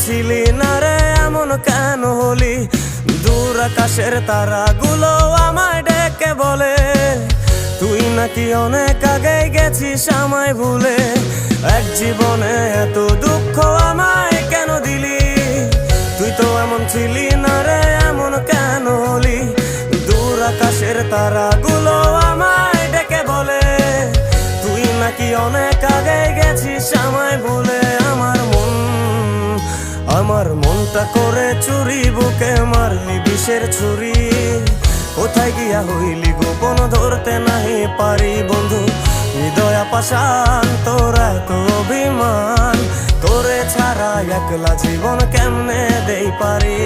ছিলি না রে এমন কেন হলি? দূর আকাশের তারাগুলো আমায় ডেকে বলে তুই নাকি অনেক আগে গেছিস আমায় ভুলে। এক জীবনে এত দুঃখ আমায় কেন দিলি? তুই তো এমন ছিলি না রে এমন কেন হলি? দূর আকাশের তারাগুলো আমায় ডেকে বলে তুই নাকি অনেক আগে গেছিস আমায় ভুলে। আমার মনটা করে চুরি, বুকে মারলি বিষের ছুরি। কোথায় গিয়া হইলি গোপন ধরতে নাহি পারি বন্ধু। হৃদয় পাষাণ তোর এত অভিমান, তোরে ছাড়া একলা জীবন কেমনে দেই পারি।